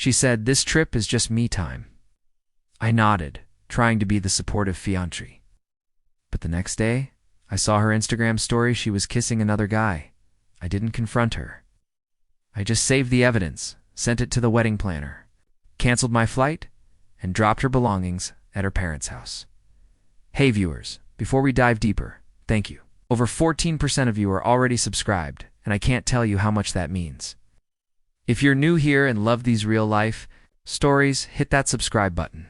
She said, "This trip is just me time." I nodded, trying to be the supportive fiancé. But the next day, I saw her Instagram story. She was kissing another guy. I didn't confront her. I just saved the evidence, sent it to the wedding planner, canceled my flight, and dropped her belongings at her parents' house. Hey viewers, before we dive deeper, thank you. Over 14% of you are already subscribed, and I can't tell you how much that means. If you're new here and love these real-life stories, hit that subscribe button.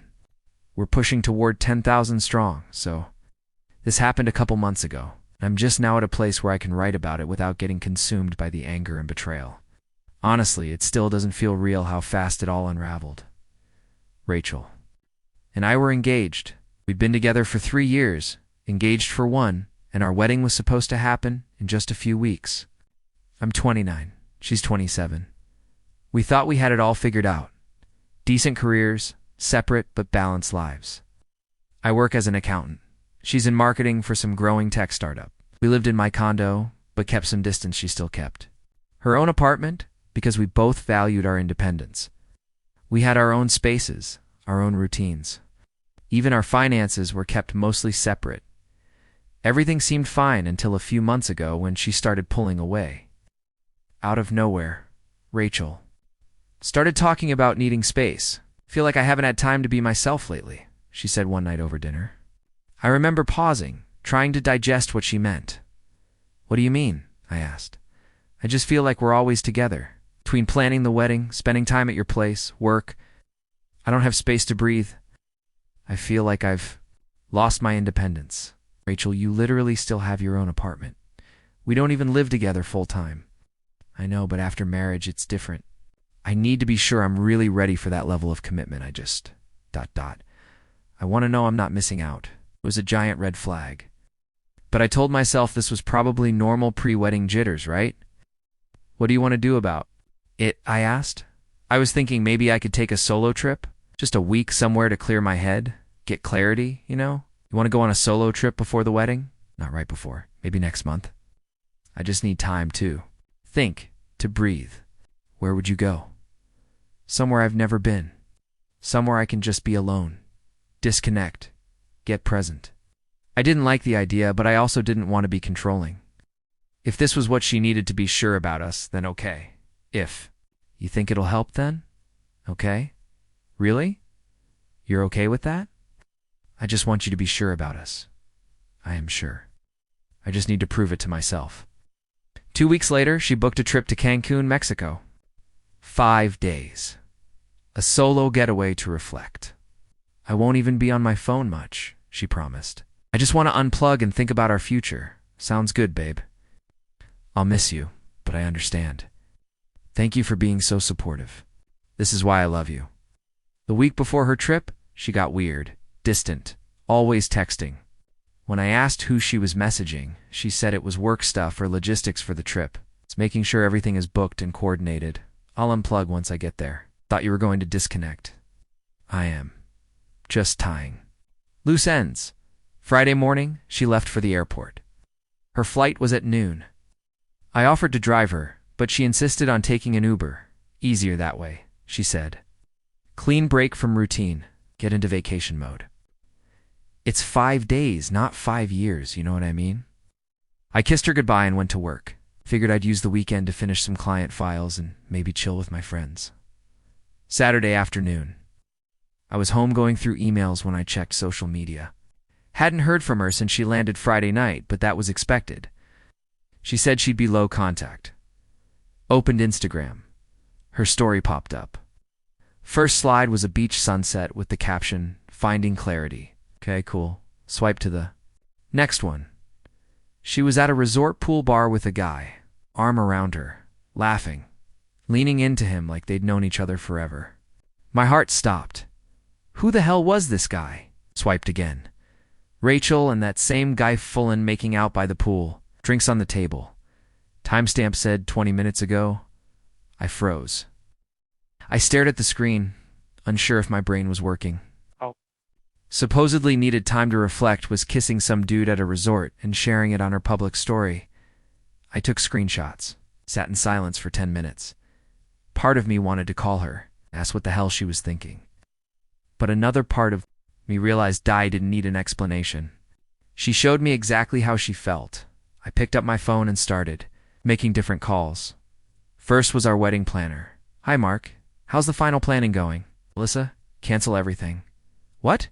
We're pushing toward 10,000 strong, so this happened a couple months ago. I'm just now at a place where I can write about it without getting consumed by the anger and betrayal. Honestly, it still doesn't feel real how fast it all unraveled. Rachel and I were engaged. We'd been together for 3 years, engaged for 1, and our wedding was supposed to happen in just a few weeks. I'm 29. She's 27. We thought we had it all figured out. Decent careers, separate but balanced lives. I work as an accountant. She's in marketing for some growing tech startup. We lived in my condo, but kept some distance. She still kept her own apartment because we both valued our independence. We had our own spaces, our own routines. Even our finances were kept mostly separate. Everything seemed fine until a few months ago when she started pulling away. Out of nowhere, Rachel started talking about needing space. "Feel like I haven't had time to be myself lately," she said one night over dinner. I remember pausing, trying to digest what she meant. "What do you mean?" I asked. "I just feel like we're always together. Between planning the wedding, spending time at your place, work, I don't have space to breathe. I feel like I've lost my independence." "Rachel, you literally still have your own apartment. We don't even live together full time." "I know, but after marriage, it's different. I need to be sure I'm really ready for that level of commitment. I want to know I'm not missing out." It was a giant red flag. But I told myself this was probably normal pre-wedding jitters, right? "What do you want to do about it?" I asked. I was thinking maybe I could take a solo trip, just a week somewhere to clear my head, get clarity, you know? "You want to go on a solo trip before the wedding?" "Not right before, maybe next month." "I just need time to think, to breathe." "Where would you go?" "Somewhere I've never been. Somewhere I can just be alone, disconnect, get present." I didn't like the idea, but I also didn't want to be controlling. If this was what she needed to be sure about us, then okay. If you think it'll help, then okay. Really? You're okay with that? "I just want you to be sure about us." "I am sure. I just need to prove it to myself." 2 weeks later, she booked a trip to Cancun, Mexico. 5 days. A solo getaway to reflect. "I won't even be on my phone much," she promised. "I just want to unplug and think about our future." "Sounds good, babe. I'll miss you, but I understand. Thank you for being so supportive. This is why I love you." The week before her trip, she got weird, distant, always texting. When I asked who she was messaging, she said it was work stuff or logistics for the trip. "It's making sure everything is booked and coordinated. I'll unplug once I get there." "Thought you were going to disconnect." "I am. Just tying loose ends." Friday morning, she left for the airport. Her flight was at noon. I offered to drive her, but she insisted on taking an Uber. "Easier that way," she said. "Clean break from routine. Get into vacation mode." It's 5 days, not 5 years, you know what I mean? I kissed her goodbye and went to work. Figured I'd use the weekend to finish some client files and maybe chill with my friends. Saturday afternoon. I was home going through emails when I checked social media. Hadn't heard from her since she landed Friday night, but that was expected. She said she'd be low contact. Opened Instagram. Her story popped up. First slide was a beach sunset with the caption, "Finding clarity." Okay, cool. Swipe to the next one. She was at a resort pool bar with a guy, arm around her, laughing, leaning into him like they'd known each other forever. My heart stopped. Who the hell was this guy? Swiped again. Rachel and that same guy Fullen making out by the pool, drinks on the table. Timestamp said 20 minutes ago. I froze. I stared at the screen, unsure if my brain was working. Supposedly needed time to reflect was kissing some dude at a resort and sharing it on her public story. I took screenshots, sat in silence for 10 minutes. Part of me wanted to call her, That's what the hell she was thinking. But another part of me realized Di didn't need an explanation. She showed me exactly how she felt. I picked up my phone and started making different calls. First was our wedding planner. Hi, Mark. How's the final planning going? Melissa, cancel everything. What?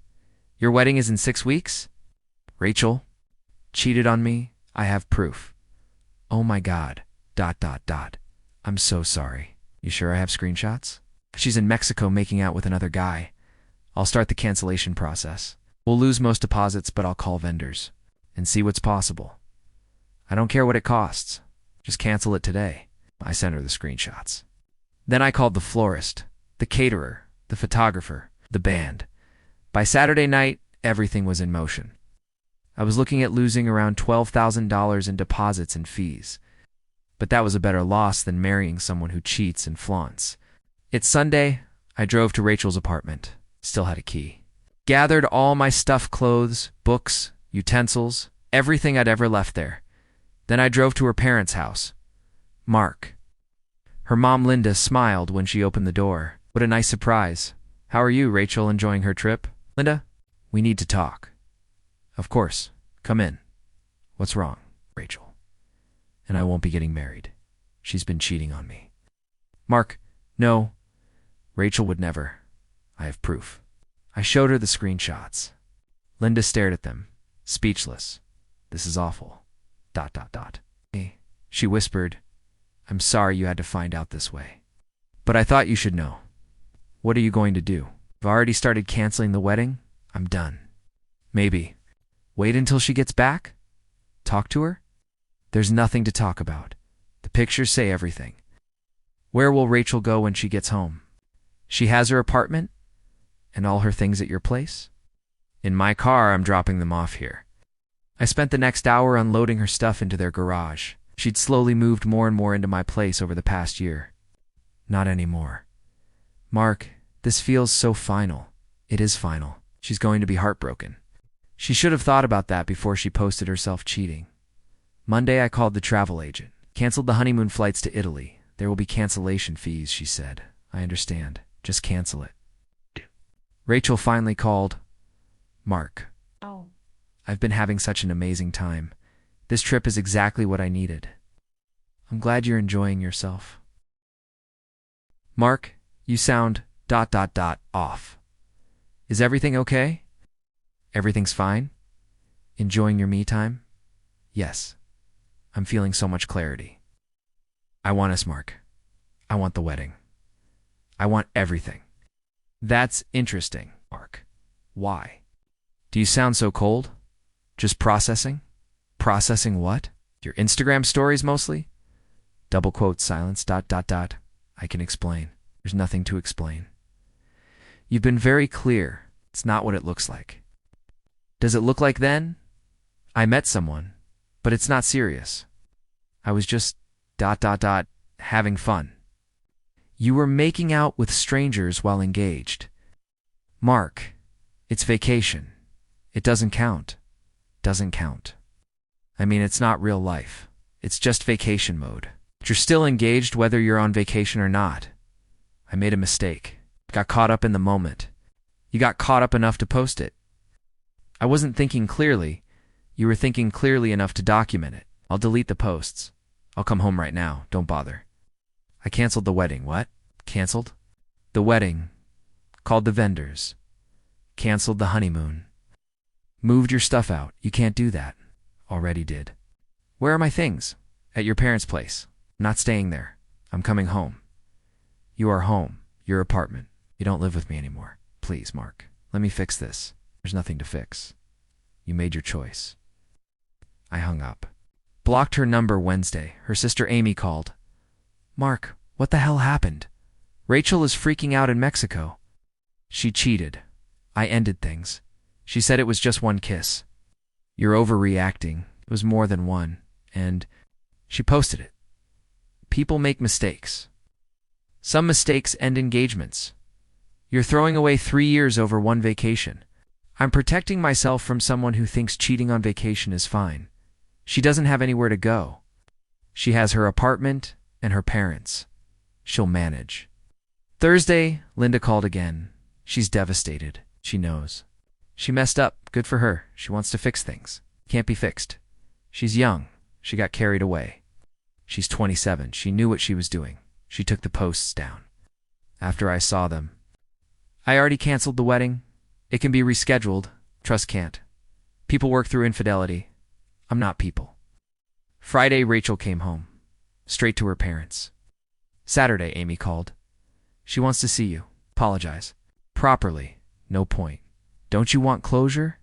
Your wedding is in 6 weeks? Rachel cheated on me. I have proof. Oh my God. ... I'm so sorry. You sure I have screenshots? She's in Mexico making out with another guy. I'll start the cancellation process. We'll lose most deposits, but I'll call vendors and see what's possible. I don't care what it costs. Just cancel it today. I sent her the screenshots. Then I called the florist, the caterer, the photographer, the band. By Saturday night, everything was in motion. I was looking at losing around $12,000 in deposits and fees. But that was a better loss than marrying someone who cheats and flaunts. It's Sunday. I drove to Rachel's apartment. Still had a key. Gathered all my stuffed clothes, books, utensils, everything I'd ever left there. Then I drove to her parents' house. Mark. Her mom, Linda, smiled when she opened the door. What a nice surprise. How are you, Rachel, enjoying her trip? Linda, we need to talk. Of course. Come in. What's wrong, Rachel? And I won't be getting married. She's been cheating on me. Mark, no. Rachel would never. I have proof. I showed her the screenshots. Linda stared at them, speechless. This is awful. ... She whispered, I'm sorry you had to find out this way. But I thought you should know. What are you going to do? I've already started canceling the wedding. I'm done. Maybe. Wait until she gets back? Talk to her? There's nothing to talk about. The pictures say everything. Where will Rachel go when she gets home? She has her apartment? And all her things at your place? In my car, I'm dropping them off here. I spent the next hour unloading her stuff into their garage. She'd slowly moved more and more into my place over the past year. Not anymore. Mark, this feels so final. It is final. She's going to be heartbroken. She should have thought about that before she posted herself cheating. Monday, I called the travel agent. Canceled the honeymoon flights to Italy. There will be cancellation fees, she said. I understand. Just cancel it. Rachel finally called. Mark. Oh. I've been having such an amazing time. This trip is exactly what I needed. I'm glad you're enjoying yourself. Mark, you sound ... off. Is everything okay? Everything's fine? Enjoying your me time? Yes. I'm feeling so much clarity. I want us, Mark. I want the wedding. I want everything. That's interesting, Mark. Why? Do you sound so cold? Just processing? Processing what? Your Instagram stories mostly? Double quote silence ... I can explain. There's nothing to explain. You've been very clear. It's not what it looks like. Does it look like then? I met someone, but it's not serious. I was just ... having fun. You were making out with strangers while engaged. Mark, it's vacation. It doesn't count. Doesn't count. I mean, it's not real life. It's just vacation mode. But you're still engaged whether you're on vacation or not. I made a mistake. Got caught up in the moment. You got caught up enough to post it. I wasn't thinking clearly. You were thinking clearly enough to document it. I'll delete the posts. I'll come home right now. Don't bother. I canceled the wedding. What? Canceled? The wedding. Called the vendors. Canceled the honeymoon. Moved your stuff out. You can't do that. Already did. Where are my things? At your parents' place. Not staying there. I'm coming home. You are home. Your apartment. You don't live with me anymore. Please, Mark. Let me fix this. There's nothing to fix. You made your choice. I hung up. Blocked her number Wednesday. Her sister Amy called. Mark, what the hell happened? Rachel is freaking out in Mexico. She cheated. I ended things. She said it was just one kiss. You're overreacting. It was more than one. And she posted it. People make mistakes. Some mistakes end engagements. You're throwing away 3 years over one vacation. I'm protecting myself from someone who thinks cheating on vacation is fine. She doesn't have anywhere to go. She has her apartment and her parents. She'll manage. Thursday, Linda called again. She's devastated. She knows. She messed up. Good for her. She wants to fix things. Can't be fixed. She's young. She got carried away. She's 27. She knew what she was doing. She took the posts down. After I saw them, I already canceled the wedding. It can be rescheduled. Trust can't. People work through infidelity. I'm not people. Friday, Rachel came home. Straight to her parents. Saturday, Amy called. She wants to see you. Apologize. Properly. No point. Don't you want closure?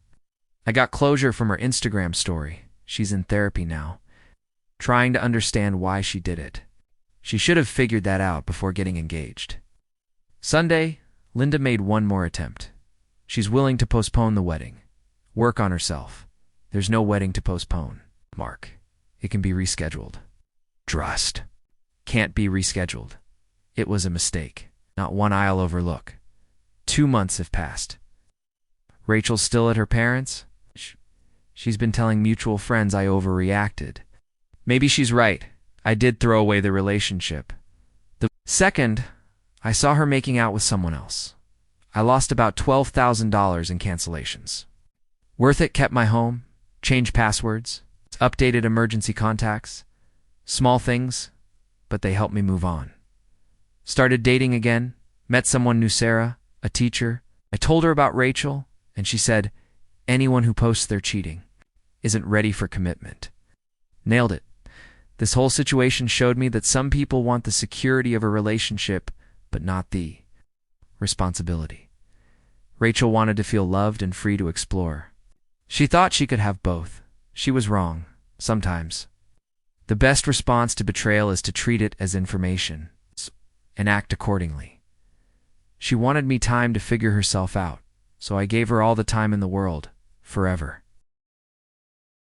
I got closure from her Instagram story. She's in therapy now, trying to understand why she did it. She should have figured that out before getting engaged. Sunday, Linda made one more attempt. She's willing to postpone the wedding. Work on herself. There's no wedding to postpone. Mark. It can be rescheduled. Trust. Can't be rescheduled. It was a mistake. Not one I'll overlook. 2 months have passed. Rachel's still at her parents'? She's been telling mutual friends I overreacted. Maybe she's right. I did throw away the relationship. The second, I saw her making out with someone else. I lost about $12,000 in cancellations. Worth it kept my home, changed passwords, updated emergency contacts. Small things, but they helped me move on. Started dating again, met someone new, Sarah, a teacher. I told her about Rachel, and she said, anyone who posts they're cheating isn't ready for commitment. Nailed it. This whole situation showed me that some people want the security of a relationship, but not the responsibility. Rachel wanted to feel loved and free to explore. She thought she could have both. She was wrong, sometimes. The best response to betrayal is to treat it as information and act accordingly. She wanted me time to figure herself out, so I gave her all the time in the world, forever.